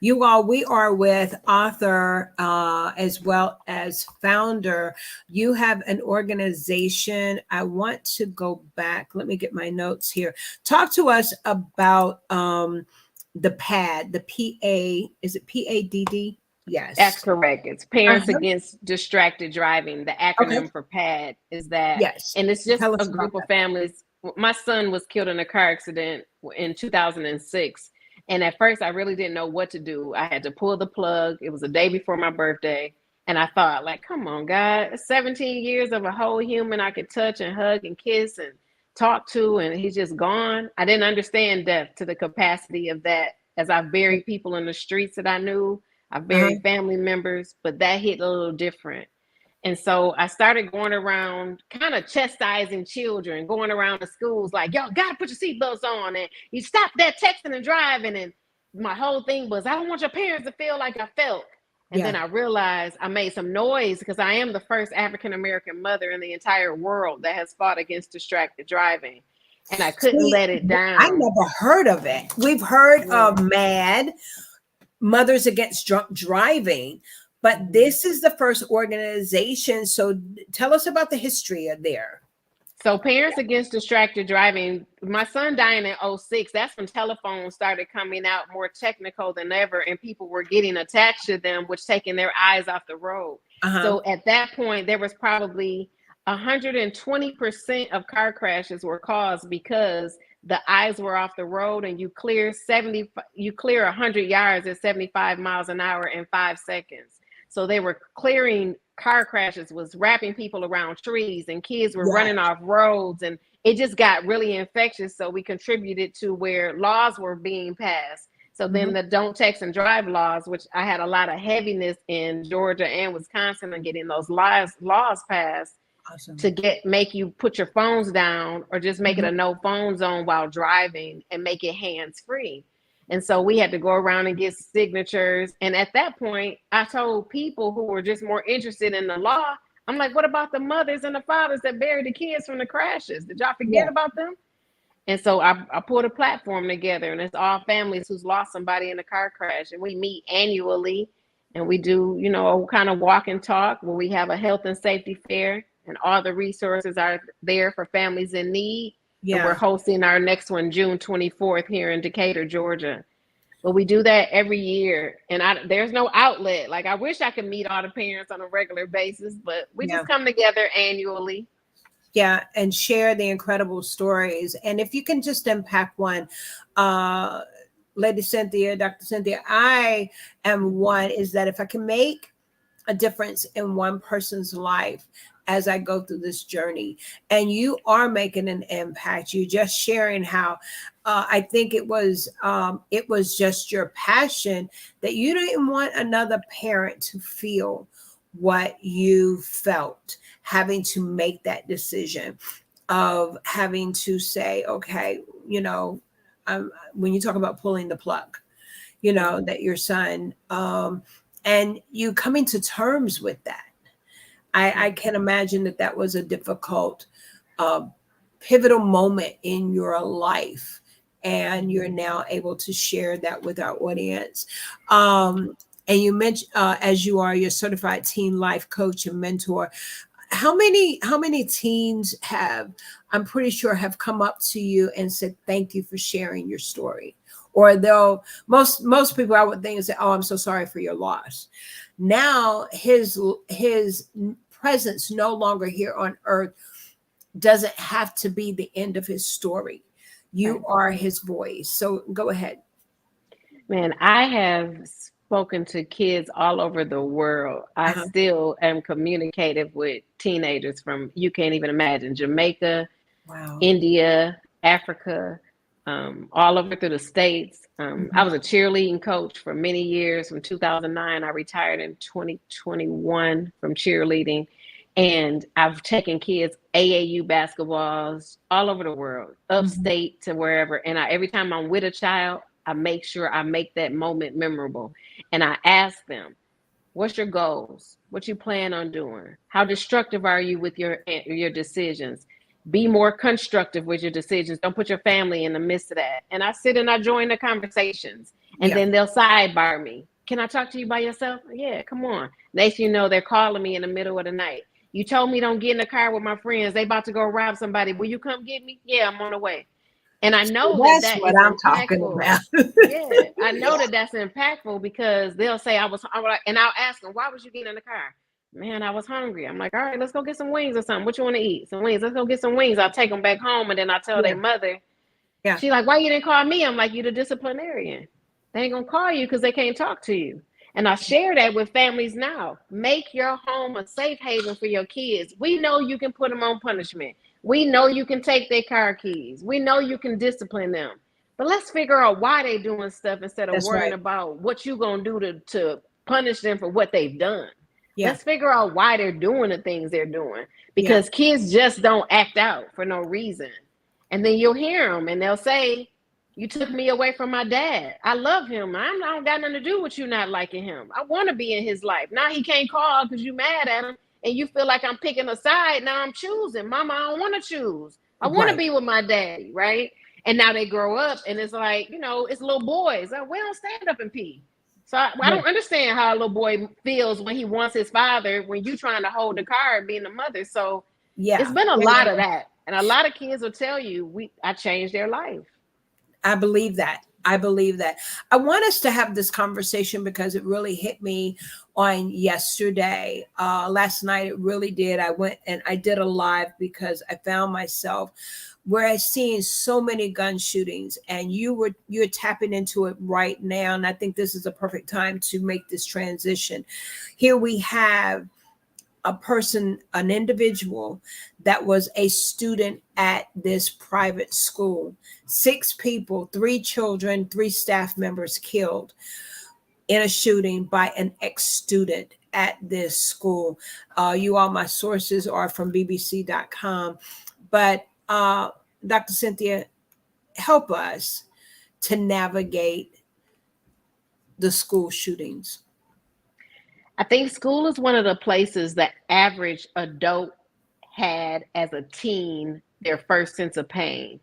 You all, we are with author as well as founder. You have an organization. I want to go back. Let me get my notes here. Talk to us about the P.A.D, the P.A., is it P.A.D.D? Yes. That's correct. It's Parents Against Distracted Driving. The acronym for P.A.D is that. Yes. And it's just a group of families. My son was killed in a car accident in 2006. And at first, I really didn't know what to do. I had to pull the plug. It was the day before my birthday. And I thought, like, come on, God, 17 years of a whole human I could touch and hug and kiss and talk to, and he's just gone. I didn't understand death to the capacity of that, as I buried people in the streets that I knew. I buried family members, but that hit a little different. And so I started going around kind of chastising children, going around the schools like, yo, gotta put your seatbelts on, and you stop that texting and driving. And my whole thing was, I don't want your parents to feel like I felt. And then I realized I made some noise, because I am the first African-American mother in the entire world that has fought against distracted driving. And I couldn't let it down. I never heard of it. We've heard of MAD, Mothers Against Drunk Driving, but this is the first organization. So tell us about the history of there. So Parents Against Distracted Driving, my son dying in 2006, that's when telephones started coming out more technical than ever, and people were getting attached to them, which taking their eyes off the road. So at that point, there was probably 120% of car crashes were caused because the eyes were off the road, and you clear 100 yards at 75 miles an hour in 5 seconds. So they were clearing car crashes, was wrapping people around trees, and kids were running off roads, and it just got really infectious. So we contributed to where laws were being passed. So then the don't text and drive laws, which I had a lot of heaviness in Georgia and Wisconsin on getting those laws passed. Awesome. To make you put your phones down, or just make it a no phone zone while driving, and make it hands free. And so we had to go around and get signatures. And at that point, I told people who were just more interested in the law, I'm like, what about the mothers and the fathers that buried the kids from the crashes? Did y'all forget about them? And so I put a platform together, and it's all families who's lost somebody in a car crash. And we meet annually, and we do, you know, kind of walk and talk, where we have a health and safety fair, and all the resources are there for families in need. Yeah. And we're hosting our next one June 24th here in Decatur, Georgia. But we do that every year, and there's no outlet. Like, I wish I could meet all the parents on a regular basis, but we just come together annually. Yeah, and share the incredible stories. And if you can just impact one, Lady Cynthia, Dr. Cynthia, I am one, is that if I can make a difference in one person's life as I go through this journey, and you are making an impact, you just sharing how I think it was just your passion, that you didn't want another parent to feel what you felt, having to make that decision of having to say, okay, you know, when you talk about pulling the plug, you know, that your son, and you coming to terms with that. I can imagine that was a difficult, pivotal moment in your life, and you're now able to share that with our audience. And you mentioned, as you are your certified teen life coach and mentor, how many teens I'm pretty sure have come up to you and said, thank you for sharing your story? Or most people, I would think, say, oh, I'm so sorry for your loss. Now his presence no longer here on earth doesn't have to be the end of his story. You are his voice. So go ahead. Man, I have spoken to kids all over the world. I still am communicative with teenagers from, you can't even imagine, Jamaica, India, Africa, all over through the States. I was a cheerleading coach for many years. From 2009, I retired in 2021 from cheerleading. And I've taken kids AAU basketballs all over the world, upstate to wherever. And every time I'm with a child, I make sure I make that moment memorable. And I ask them, what's your goals? What you plan on doing? How destructive are you with your decisions? Be more constructive with your decisions. Don't put your family in the midst of that. And I sit and I join the conversations, and then they'll sidebar me. Can I talk to you by yourself? Yeah, come on. Next you know, they're calling me in the middle of the night. You told me don't get in the car with my friends. They about to go rob somebody. Will you come get me? Yeah, I'm on the way. And I know that's what I'm talking about. Yeah, I know that's impactful, because they'll say, and I'll ask them, why was you getting in the car? Man, I was hungry. I'm like, all right, let's go get some wings or something. What you want to eat? Some wings. Let's go get some wings. I'll take them back home, and then I'll tell their mother. Yeah. She's like, why you didn't call me? I'm like, you the disciplinarian. They ain't gonna call you because they can't talk to you. And I share that with families now. Make your home a safe haven for your kids. We know you can put them on punishment. We know you can take their car keys. We know you can discipline them. But let's figure out why they're doing stuff instead of worrying about what you're going to do to punish them for what they've done. Yeah. Let's figure out why they're doing the things they're doing, because kids just don't act out for no reason. And then you'll hear them and they'll say, you took me away from my dad. I love him. I don't got nothing to do with you not liking him. I want to be in his life. Now he can't call because you mad at him. And you feel like I'm picking a side. Now I'm choosing. Mama, I don't want to choose. I want to be with my daddy, right? And now they grow up, and it's like, you know, it's little boys. Like, we don't stand up and pee. So I don't understand how a little boy feels when he wants his father, when you trying to hold the card being the mother. So it's been a lot of that. And a lot of kids will tell you, I changed their life. I believe that. I want us to have this conversation because it really hit me on yesterday. Last night, it really did. I went and I did a live because I found myself we're seeing so many gun shootings, and you're tapping into it right now. And I think this is a perfect time to make this transition. Here we have a person, an individual that was a student at this private school. 6 people, 3 children, 3 staff members killed in a shooting by an ex-student at this school. You all, my sources are from bbc.com. But Dr. Cynthia, help us to navigate the school shootings. I think school is one of the places that average adult had as a teen their first sense of pain.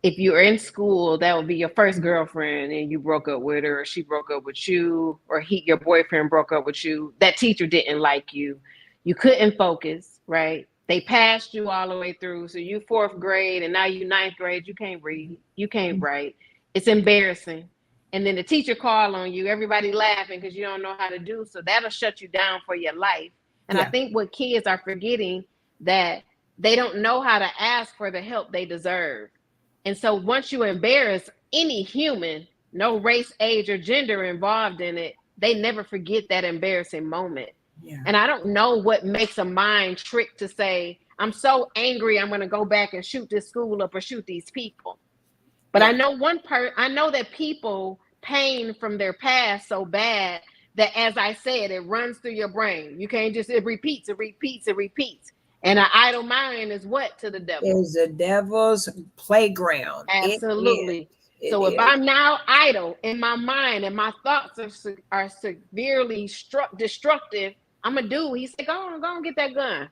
If you're in school, that would be your first girlfriend and you broke up with her, or she broke up with you, or your boyfriend broke up with you. That teacher didn't like you. You couldn't focus, right? They passed you all the way through. So you 4th grade and now you 9th grade, you can't read, you can't write. It's embarrassing. And then the teacher call on you, everybody laughing because you don't know how to do. So that'll shut you down for your life. And I think what kids are forgetting, that they don't know how to ask for the help they deserve. And so once you embarrass any human, no race, age, or gender involved in it, they never forget that embarrassing moment. Yeah. And I don't know what makes a mind trick to say, I'm so angry, I'm going to go back and shoot this school up or shoot these people. But I know I know that people pain from their past so bad that, as I said, it runs through your brain. You can't just, it repeats. And an idle mind is what to the devil? Is the devil's playground. Absolutely. So if I'm now idle in my mind and my thoughts are severely destructive, I'm going to do. He said, go on, get that gun.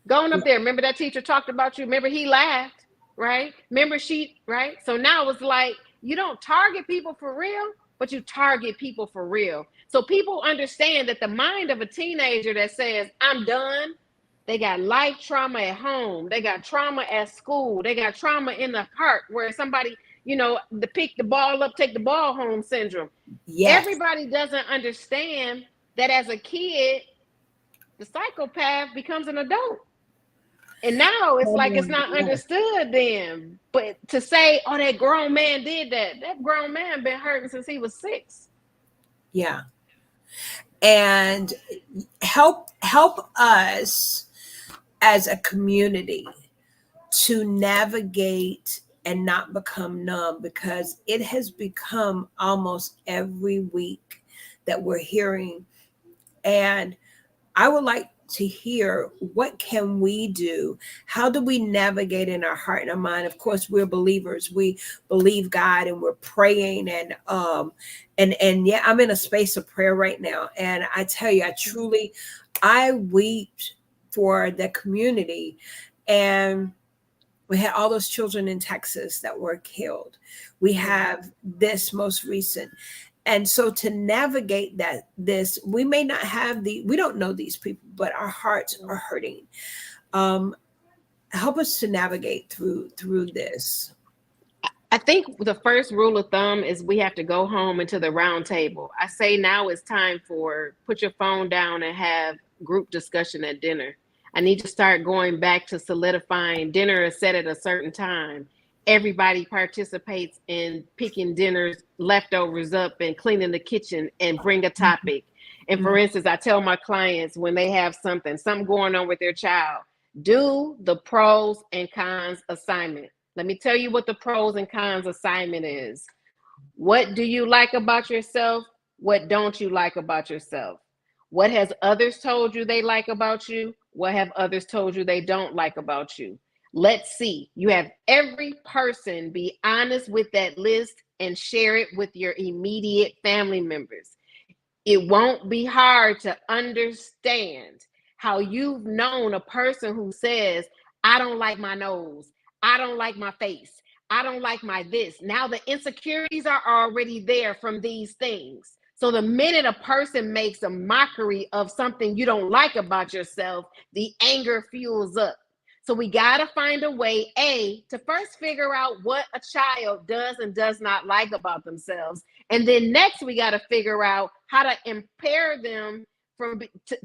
Going up there. Remember that teacher talked about you? Remember he laughed, right? Remember right? So now it's like, you don't target people for real, but you target people for real. So people understand that the mind of a teenager that says, I'm done, they got life trauma at home. They got trauma at school. They got trauma in the park where somebody, the pick the ball up, take the ball home syndrome. Yes. Everybody doesn't understand that as a kid, the psychopath becomes an adult. And now it's like it's not understood then. But to say, oh, that grown man did that grown man been hurting since he was 6. Yeah. And help us as a community to navigate and not become numb, because it has become almost every week that we're hearing. And I would like to hear, what can we do? How do we navigate in our heart and our mind? Of course, we're believers. We believe God and we're praying, and yeah, I'm in a space of prayer right now. And I tell you, I weep for the community. And we had all those children in Texas that were killed. We have this most recent. And so to navigate we may not have we don't know these people, but our hearts are hurting. Help us to navigate through this. I think the first rule of thumb is we have to go home into the round table. I say now it's time for put your phone down and have group discussion at dinner. I need to start going back to solidifying dinner is set at a certain time. Everybody participates in picking dinners, leftovers up, and cleaning the kitchen, and bring a topic. And for instance, I tell my clients when they have something going on with their child, do the pros and cons assignment. Let me tell you what the pros and cons assignment is. What do you like about yourself? What don't you like about yourself? What has others told you they like about you? What have others told you they don't like about you? Let's see. You have every person be honest with that list and share it with your immediate family members. It won't be hard to understand how you've known a person who says, I don't like my nose. I don't like my face. I don't like my this. Now the insecurities are already there from these things. So the minute a person makes a mockery of something you don't like about yourself, the anger fuels up. So we got to find a way, to first figure out what a child does and does not like about themselves. And then next, we got to figure out how to impair them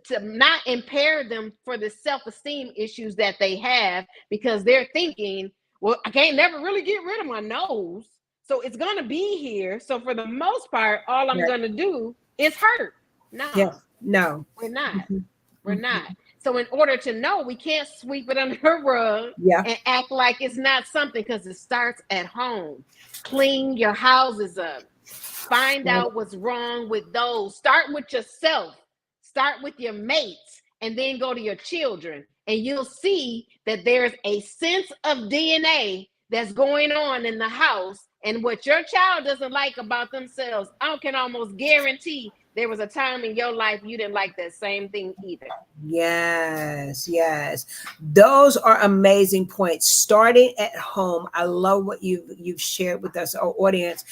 to not impair them for the self-esteem issues that they have, because they're thinking, Well, I can't never really get rid of my nose. So it's going to be here. So for the most part, all I'm Right. going to do is hurt. Yeah. No, No. we're not. Mhm. We're Mhm. not. So in order to know, we can't sweep it under the rug Yeah. and act like it's not something, because it starts at home. Clean your houses up. Find Right. out what's wrong with those. Start with yourself. Start with your mates, and then go to your children. And you'll see that there's a sense of DNA that's going on in the house. And what your child doesn't like about themselves, I can almost guarantee there was a time in your life you didn't like that same thing either. Yes, yes. Those are amazing points. Starting at home. I love what you've shared with us, our audience.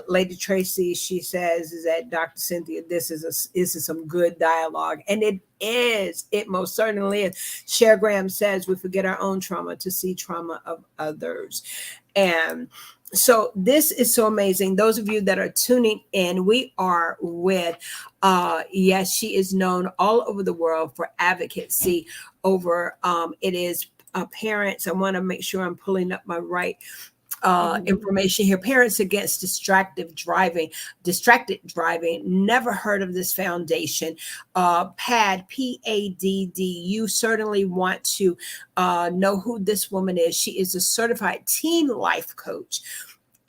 Lady Tracy, she says is that Dr. Cynthia, this is some good dialogue. And it is. It most certainly is. Cher Graham says we forget our own trauma to see trauma of others. And so this is so amazing. Those of you that are tuning in, we are with yes, she is known all over the world for advocacy over it is parents. I want to make sure I'm pulling up my right information here. Parents Against Distracted Driving. Never heard of this foundation. P.A.D, P-A-D-D. You certainly want to know who this woman is. She is a certified teen life coach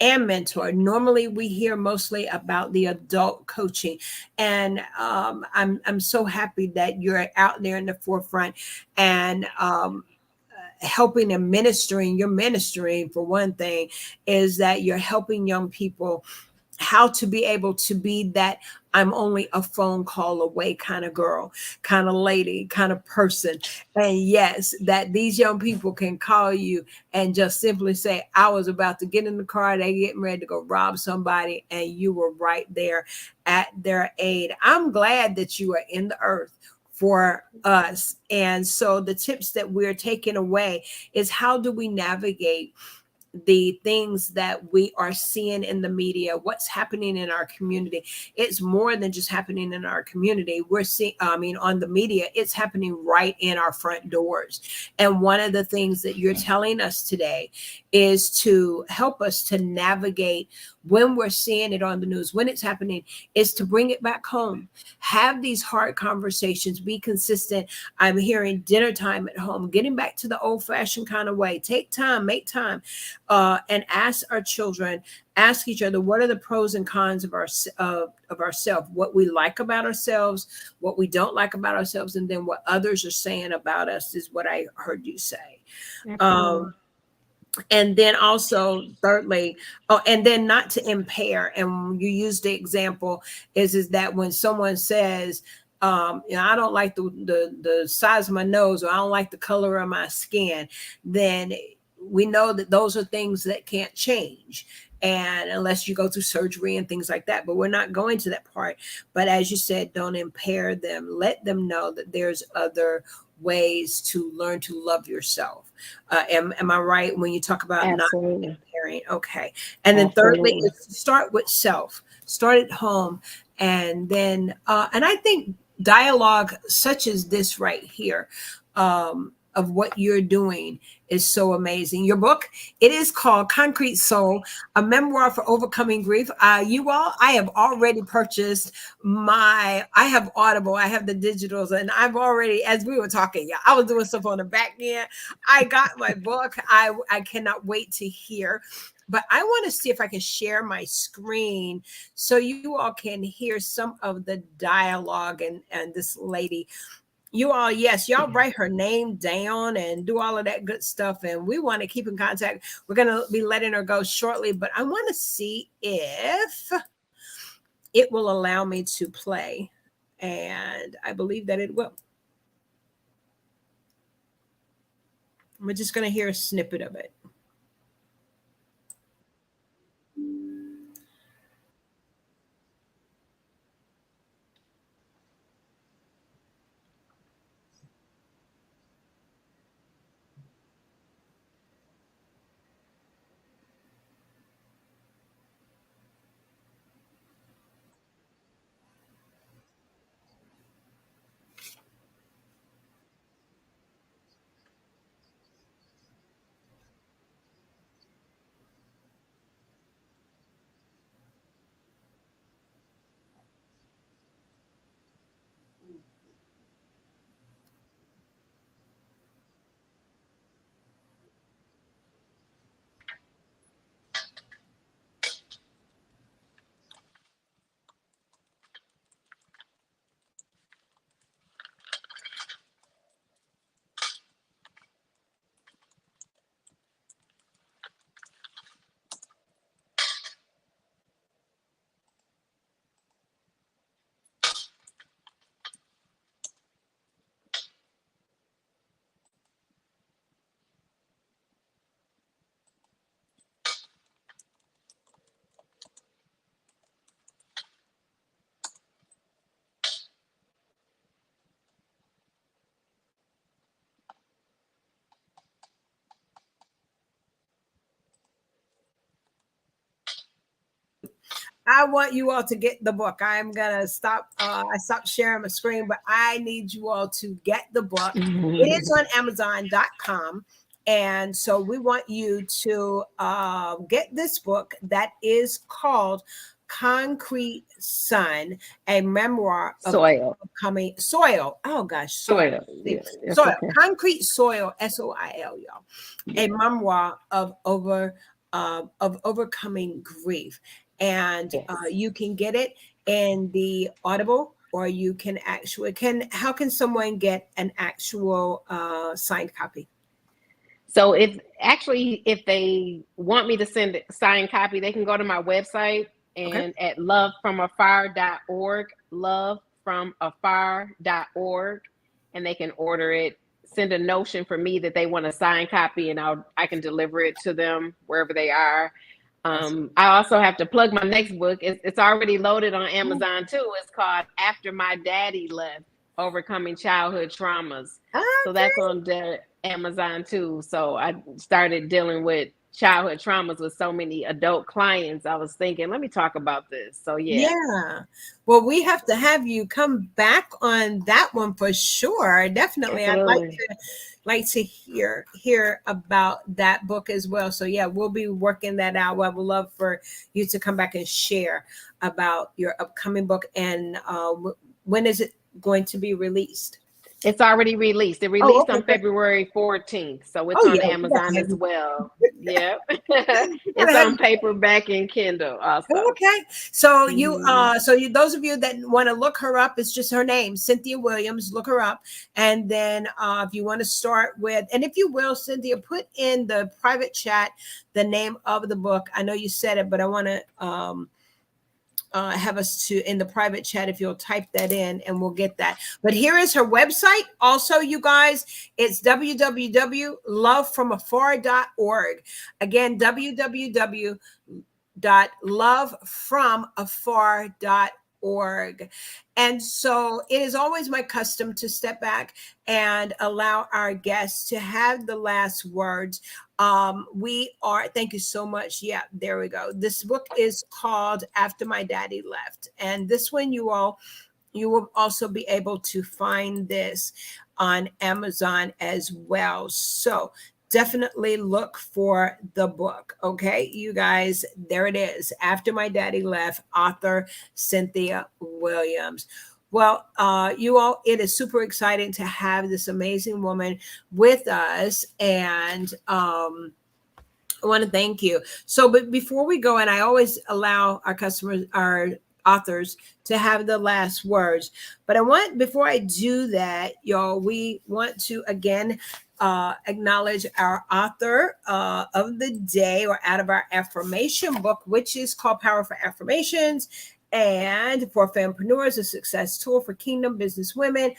and mentor. Normally, we hear mostly about the adult coaching, and I'm so happy that you're out there in the forefront and helping and ministering. You're ministering, for one thing, is that you're helping young people how to be able to be that I'm only a phone call away kind of girl, kind of lady, kind of person. And yes, that these young people can call you and just simply say, I was about to get in the car, they getting ready to go rob somebody, and you were right there at their aid. I'm glad that you are in the earth for us. And so the tips that we're taking away is, how do we navigate the things that we are seeing in the media, what's happening in our community? It's more than just happening in our community. We're seeing, on the media, it's happening right in our front doors. And one of the things that you're telling us today is to help us to navigate when we're seeing it on the news, when it's happening, is to bring it back home. Have these hard conversations, be consistent. I'm hearing dinner time at home, getting back to the old fashioned kind of way. Take time, make time. And ask our children, ask each other, what are the pros and cons of ourselves, what we like about ourselves, what we don't like about ourselves, and then what others are saying about us is what I heard you say. And then also, thirdly, and then not to impair. And you use the example is that when someone says, I don't like the size of my nose, or I don't like the color of my skin, then we know that those are things that can't change, and unless you go through surgery and things like that. But we're not going to that part. But as you said, don't impair them. Let them know that there's other ways to learn to love yourself. Am I right when you talk about not impairing? Okay. And then thirdly is to start with self. Start at home, and then and I think dialogue such as this right here, of what you're doing, is so amazing. Your book, it is called Concrete Soul, a memoir for overcoming grief. You all, I have already purchased I have Audible, I have the digitals, and I've already, as we were talking, yeah, I was doing stuff on the back end. I got my book. I cannot wait to hear. But I want to see if I can share my screen so you all can hear some of the dialogue and this lady. You all, yes, y'all write her name down and do all of that good stuff. And we want to keep in contact. We're going to be letting her go shortly, but I want to see if it will allow me to play. And I believe that it will. We're just going to hear a snippet of it. I want you all to get the book. I'm gonna stop. I stopped sharing my screen, but I need you all to get the book. It is on Amazon.com. And so we want you to get this book that is called Concrete Sun, a memoir of Soil. overcoming soil. Oh gosh, soil. Soil. Yeah, it's Soil. okay. Concrete Soil, SOIL, y'all. A memoir of overcoming grief. And Yes. you can get it in the Audible, or you can actually how can someone get an actual signed copy? So if they want me to send a signed copy, they can go to my website and at lovefromafar.org, lovefromafar.org, and they can order it. Send a notion for me that they want a signed copy, and I can deliver it to them wherever they are. I also have to plug my next book. It's already loaded on Amazon too. It's called After My Daddy Left: Overcoming Childhood Traumas. So that's on the Amazon too. So I started dealing with childhood traumas with so many adult clients. I was thinking, let me talk about this. So yeah. Well, we have to have you come back on that one for sure. Definitely. Absolutely. I'd like to hear about that book as well. So yeah, we'll be working that out. I would love for you to come back and share about your upcoming book. And when is it going to be released? It's already released. It released on February 14th. So it's on Amazon as well. Yeah. It's on paperback and Kindle also. Okay. So those of you that want to look her up, it's just her name, Cynthia Williams. Look her up. And then if you want to start with, and if you will, Cynthia, put in the private chat the name of the book. I know you said it, but I want to have us to in the private chat, if you'll type that in, and we'll get that. But here is her website. Also, you guys, it's www.lovefromafar.org. Again, www.lovefromafar.org. And so it is always my custom to step back and allow our guests to have the last words. Thank you so much. Yeah, there we go. This book is called After My Daddy Left. And this one, you will also be able to find this on Amazon as well. So definitely look for the book. Okay, you guys, there it is. After My Daddy Left, author Cynthia Williams. Well, you all, it is super exciting to have this amazing woman with us. And I want to thank you. So, but before we go, and I always allow our customers, our authors, to have the last words. But before I do that, y'all, we want to again acknowledge our author of the day, or out of our affirmation book, which is called Powerful Affirmations and for Fempreneurs, a success tool for kingdom business women.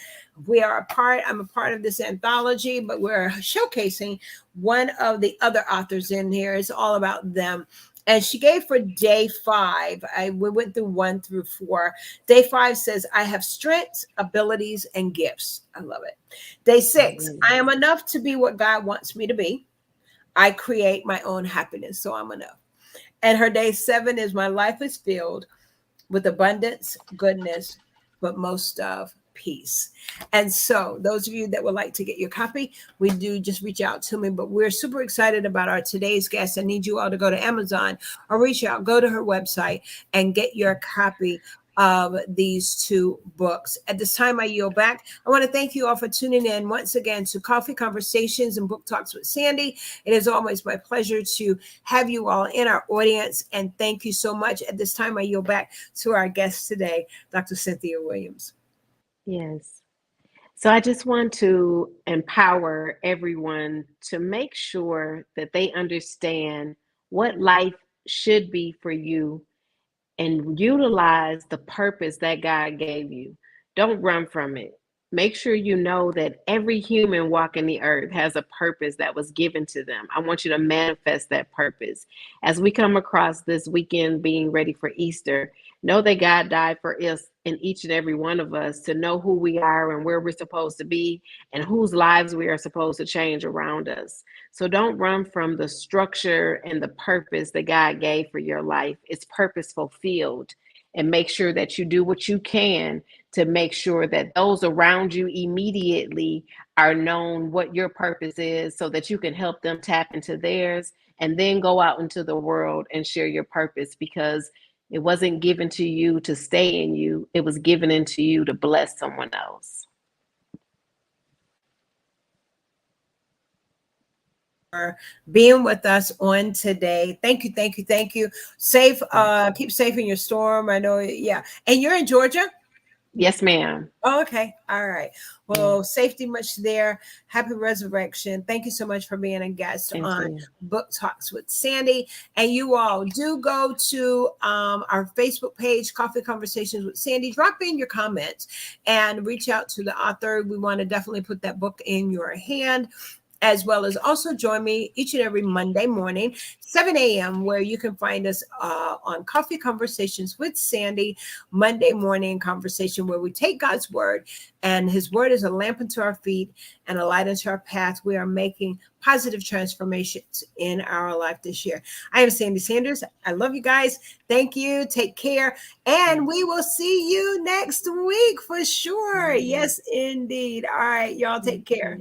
I'm a part of this anthology, but we're showcasing one of the other authors in here. It's all about them. And she gave for day 5. We went through 1 through 4. Day 5 says, I have strengths, abilities, and gifts. I love it. Day 6, I am enough to be what God wants me to be. I create my own happiness, so I'm enough. And her day 7 is, my life is filled with abundance, goodness, but most of peace. And so those of you that would like to get your copy, we do just reach out to me. But we're super excited about our today's guest. I need you all to go to Amazon or reach out, go to her website and get your copy of these 2 books. At this time, I yield back. I want to thank you all for tuning in once again to Coffee Conversations and Book Talks with Sandy. It is always my pleasure to have you all in our audience, and thank you so much. At this time, I yield back to our guest today, Dr. Cynthia Williams. Yes. So I just want to empower everyone to make sure that they understand what life should be for you and utilize the purpose that God gave you. Don't run from it. make sure you know that every human walking the earth has a purpose that was given to them. I want you to manifest that purpose. As we come across this weekend being ready for Easter, know that God died for us and each and every one of us to know who we are and where we're supposed to be and whose lives we are supposed to change around us. So don't run from the structure and the purpose that God gave for your life. It's purpose fulfilled. And make sure that you do what you can to make sure that those around you immediately are known what your purpose is so that you can help them tap into theirs, and then go out into the world and share your purpose, because it wasn't given to you to stay in you. It was given into you to bless someone else. Being with us on today. Thank you, thank you, thank you. Safe, keep safe in your storm. I know, yeah. And you're in Georgia? Yes, ma'am. Oh, okay. All right. Well, safety much there. Happy resurrection. Thank you so much for being a guest on Book Talks with Sandy. And you all do go to our Facebook page, Coffee Conversations with Sandy. Drop in your comments and reach out to the author. We want to definitely put that book in your hand, as well as also join me each and every Monday morning, 7 a.m., where you can find us on Coffee Conversations with Sandy, Monday morning conversation, where we take God's word, and his word is a lamp unto our feet and a light unto our path. We are making positive transformations in our life this year. I am Sandy Sanders. I love you guys. Thank you. Take care. And we will see you next week for sure. Yes, indeed. All right, y'all take care.